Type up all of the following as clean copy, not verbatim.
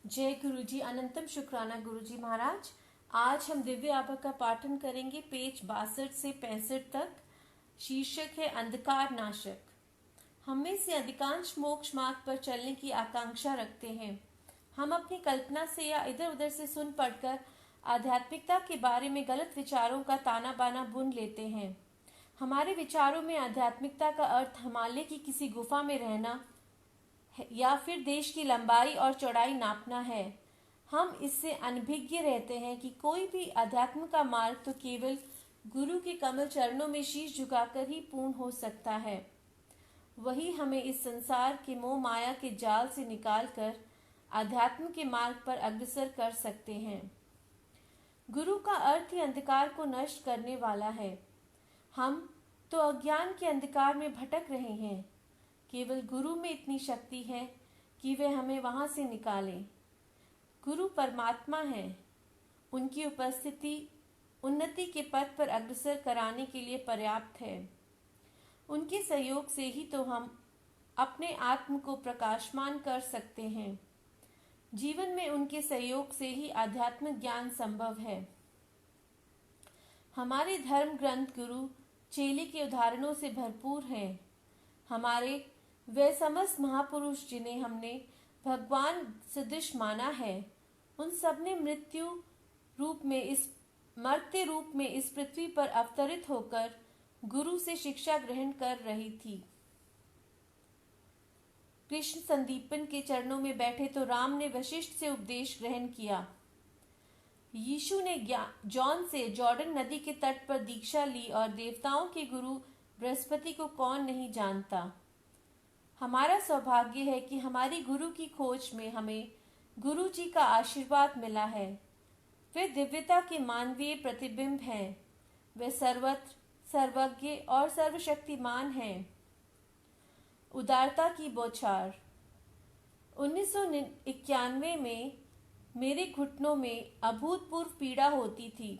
जय गुरुजी। अनंतम शुक्राना गुरुजी महाराज। आज हम दिव्य आभा का पाठन करेंगे पेज 62 से 65 तक। शीर्षक है अंधकार नाशक। हम में से अधिकांश मोक्ष मार्ग पर चलने की आकांक्षा रखते हैं। हम अपनी कल्पना से या इधर उधर से सुन पढ़कर आध्यात्मिकता के बारे में गलत विचारों का ताना बाना बुन लेते हैं। हमारे विचारों में आध्यात्मिकता का अर्थ हिमालय की किसी गुफा में रहना या फिर देश की लंबाई और चौड़ाई नापना है। हम इससे अनभिज्ञ रहते हैं कि कोई भी अध्यात्म का मार्ग तो केवल गुरु के कमल चरणों में शीश झुकाकर ही पूर्ण हो सकता है। वही हमें इस संसार के मोह माया के जाल से निकालकर अध्यात्म के मार्ग पर अग्रसर कर सकते हैं। गुरु का अर्थ ही अंधकार को नष्ट करने वाला है। हम तो अज्ञान के अंधकार में भटक रहे हैं। केवल गुरु में इतनी शक्ति है कि वे हमें वहां से निकालें। गुरु परमात्मा है। उनकी उपस्थिति उन्नति के पथ पर अग्रसर कराने के लिए पर्याप्त है। उनके सहयोग से ही तो हम अपने आत्म को प्रकाशमान कर सकते हैं। जीवन में उनके सहयोग से ही आध्यात्मिक ज्ञान संभव है। हमारे धर्म ग्रंथ गुरु चेले के उदाहरणों से भरपूर हैं। हमारे वे समस्त महापुरुष जिन्हें हमने भगवान सदृश माना है, उन सब ने मरते रूप में इस पृथ्वी पर अवतरित होकर गुरु से शिक्षा ग्रहण कर रही थी। कृष्ण संदीपन के चरणों में बैठे तो राम ने वशिष्ठ से उपदेश ग्रहण किया। यीशु ने जॉन से जॉर्डन नदी के तट पर दीक्षा ली और देवताओं के गुरु बृहस्पति को कौन नहीं जानता। हमारा सौभाग्य है कि हमारी गुरु की खोज में हमें गुरु जी का आशीर्वाद मिला है। वे दिव्यता के मानवीय प्रतिबिंब हैं। वे सर्वत्र सर्वज्ञ और सर्वशक्तिमान हैं। उदारता की बौछार। 1991 में मेरे घुटनों में अभूतपूर्व पीड़ा होती थी।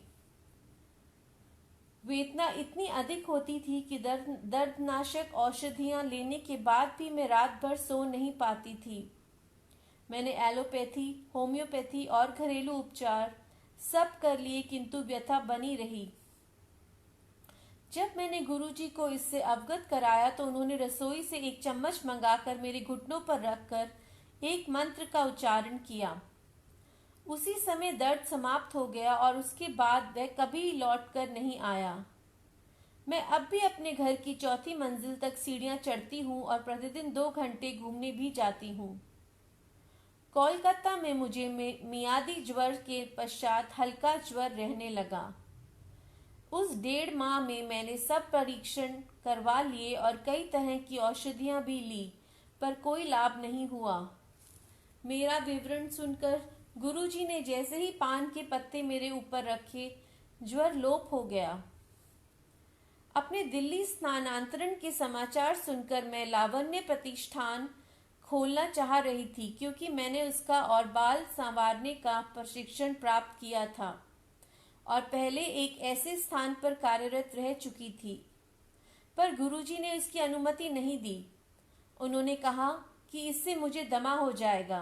वेदना इतनी अधिक होती थी कि दर्दनाशक औषधियां लेने के बाद भी मैं रात भर सो नहीं पाती थी। मैंने एलोपैथी, होम्योपैथी और घरेलू उपचार सब कर लिए, किंतु व्यथा बनी रही। जब मैंने गुरुजी को इससे अवगत कराया तो उन्होंने रसोई से एक चम्मच मंगाकर मेरे घुटनों पर रखकर एक मंत्र का उच्चारण किया। उसी समय दर्द समाप्त हो गया और उसके बाद वह कभी लौटकर नहीं आया। मैं अब भी अपने घर की चौथी मंजिल तक सीढ़ियां चढ़ती हूँ और प्रतिदिन 2 घंटे घूमने भी जाती हूँ। कोलकाता में मुझे मियादी ज्वर के पश्चात हल्का ज्वर रहने लगा। उस 1.5 माह में मैंने सब परीक्षण करवा लिए और कई तरह की औषधियां भी ली, पर कोई लाभ नहीं हुआ। मेरा विवरण सुनकर गुरुजी ने जैसे ही पान के पत्ते मेरे ऊपर रखे, ज्वर लोप हो गया। अपने दिल्ली स्थानांतरण के समाचार सुनकर मैं लावण्य प्रतिष्ठान खोलना चाह रही थी, क्योंकि मैंने उसका और बाल संवारने का प्रशिक्षण प्राप्त किया था और पहले एक ऐसे स्थान पर कार्यरत रह चुकी थी। पर गुरुजी ने इसकी अनुमति नहीं दी। उन्होंने कहा कि इससे मुझे दमा हो जाएगा।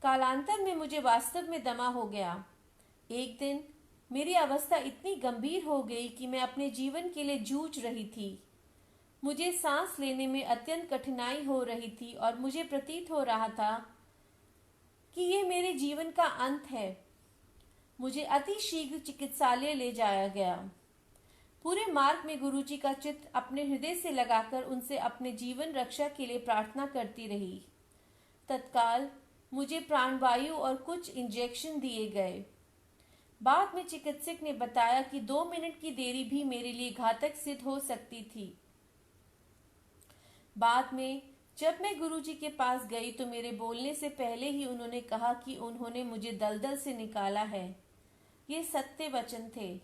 कालांतर में मुझे वास्तव में दमा हो गया। एक दिन मेरी अवस्था इतनी गंभीर हो गई कि मैं अपने जीवन के लिए जूझ रही थी। मुझे सांस लेने में अत्यंत कठिनाई हो रही थी और मुझे प्रतीत हो रहा था कि ये मेरे जीवन का अंत है। मुझे अति शीघ्र चिकित्सालय ले जाया गया। पूरे मार्ग में गुरुजी का चित्र अपने हृदय से लगाकर उनसे अपने जीवन रक्षा के लिए प्रार्थना करती रही। तत्काल मुझे प्राणवायु और कुछ इंजेक्शन दिए गए। बाद में चिकित्सक ने बताया कि 2 मिनट की देरी भी मेरे लिए घातक सिद्ध हो सकती थी। बाद में जब मैं गुरुजी के पास गई तो मेरे बोलने से पहले ही उन्होंने कहा कि उन्होंने मुझे दलदल से निकाला है। ये सत्य वचन थे।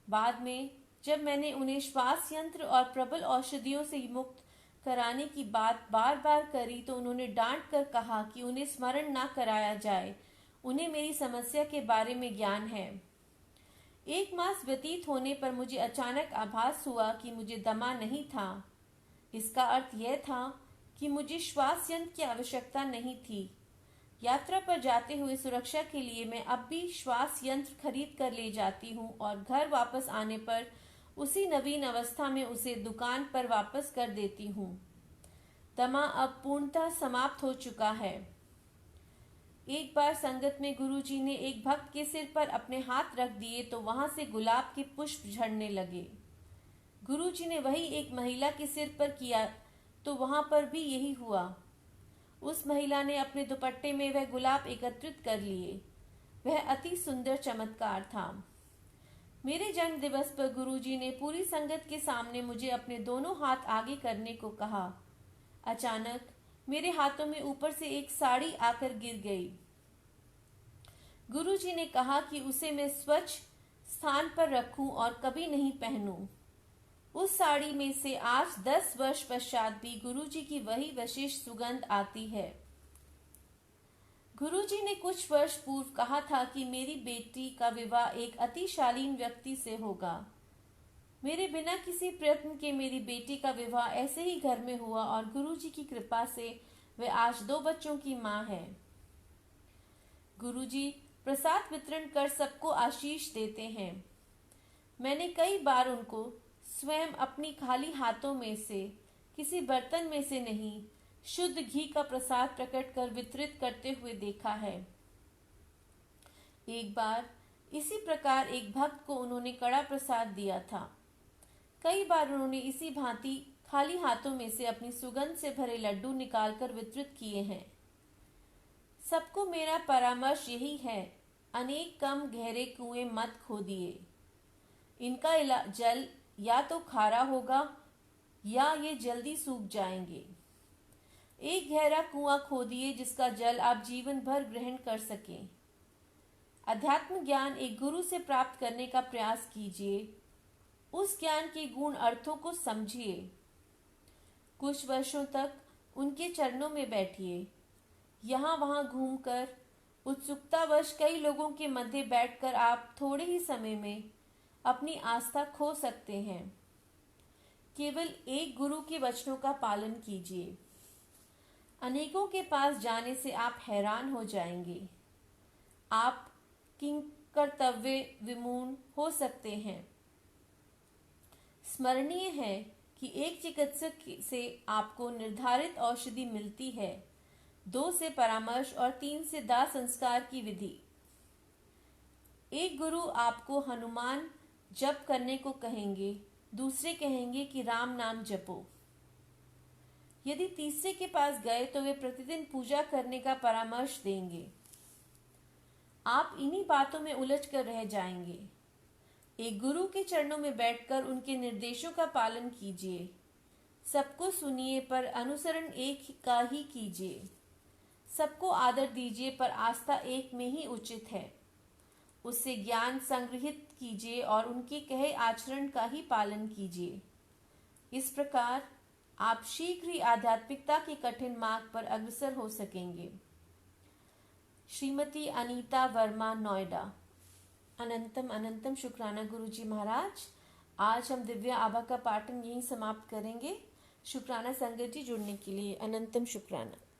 बाद में जब मैंने उन्हें श्वास यंत्र और प्रबल औषधियों से मुक्त कराने की बात बार बार करी तो उन्होंने डांट कर कहा कि उन्हें स्मरण ना कराया जाए, उन्हें मेरी समस्या के बारे में ज्ञान है। 1 मास व्यतीत होने पर मुझे अचानक आभास हुआ कि मुझे दमा नहीं था। इसका अर्थ यह था कि मुझे श्वास यंत्र की आवश्यकता नहीं थी। यात्रा पर जाते हुए सुरक्षा के लिए मैं अब भी श्वास यंत्र खरीद कर ले जाती हूँ और घर वापस आने पर उसी नवीन अवस्था में उसे दुकान पर वापस कर देती हूँ। दमा अब पूर्णतः समाप्त हो चुका है। एक बार संगत में गुरुजी ने एक भक्त के सिर पर अपने हाथ रख दिए तो वहां से गुलाब के पुष्प झड़ने लगे। गुरुजी ने वही एक महिला के सिर पर किया तो वहां पर भी यही हुआ। उस महिला ने अपने दुपट्टे में वह गुलाब एकत्रित कर लिए। वह अति सुंदर चमत्कार था। मेरे जन्म दिवस पर गुरुजी ने पूरी संगत के सामने मुझे अपने दोनों हाथ आगे करने को कहा। अचानक मेरे हाथों में ऊपर से एक साड़ी आकर गिर गई। गुरुजी ने कहा कि उसे मैं स्वच्छ स्थान पर रखूं और कभी नहीं पहनूं। उस साड़ी में से आज 10 वर्ष पश्चात भी गुरुजी की वही विशिष्ट सुगंध आती है। गुरुजी ने कुछ वर्ष पूर्व कहा था कि मेरी बेटी का विवाह एक अति शालीन व्यक्ति से होगा। मेरे बिना किसी प्रयत्न के मेरी बेटी का विवाह ऐसे ही घर में हुआ और गुरुजी की कृपा से वह आज 2 बच्चों की मां है। गुरुजी प्रसाद वितरण कर सबको आशीष देते हैं। मैंने कई बार उनको स्वयं अपनी खाली हाथों में से किसी बर्तन में से नहीं, शुद्ध घी का प्रसाद प्रकट कर वितरित करते हुए देखा है। एक बार इसी प्रकार एक भक्त को उन्होंने कड़ा प्रसाद दिया था। कई बार उन्होंने इसी भांति खाली हाथों में से अपनी सुगंध से भरे लड्डू निकालकर वितरित किए हैं। सबको मेरा परामर्श यही है, अनेक कम गहरे कुएं मत खोदिए। इनका जल या तो खारा होगा या ये जल्दी सूख जाएंगे। एक गहरा कुआं खोदिए जिसका जल आप जीवन भर ग्रहण कर सकें। अध्यात्म ज्ञान एक गुरु से प्राप्त करने का प्रयास कीजिए। उस ज्ञान के गुण अर्थों को समझिए। कुछ वर्षों तक उनके चरणों में बैठिए। यहाँ वहां घूमकर उत्सुकतावश कई लोगों के मध्य बैठकर आप थोड़े ही समय में अपनी आस्था खो सकते हैं। केवल एक गुरु के वचनों का पालन कीजिए। अनेकों के पास जाने से आप हैरान हो जाएंगे। आप किंकर्तव्य विमूढ़ हो सकते हैं। स्मरणीय है कि एक चिकित्सक से आपको निर्धारित औषधि मिलती है, 2 से परामर्श और 3 से दाह संस्कार की विधि। एक गुरु आपको हनुमान जप करने को कहेंगे, दूसरे कहेंगे कि राम नाम जपो। यदि तीसरे के पास गए तो वे प्रतिदिन पूजा करने का परामर्श देंगे। आप इन्हीं बातों में उलझ कर रह जाएंगे। एक गुरु के चरणों में बैठकर उनके निर्देशों का पालन कीजिए। सबको सुनिए पर अनुसरण एक का ही कीजिए। सबको आदर दीजिए पर आस्था एक में ही उचित है। उससे ज्ञान संग्रहित कीजिए और उनके कहे आचरण का ही पालन कीजिए। इस प्रकार आप शीघ्र ही आध्यात्मिकता के कठिन मार्ग पर अग्रसर हो सकेंगे। श्रीमती अनीता वर्मा, नोएडा। अनंतम अनंतम शुक्राना गुरुजी महाराज। आज हम दिव्य आभा का पाठन यहीं समाप्त करेंगे। शुक्राना संगत जी जुड़ने के लिए। अनंतम शुक्राना।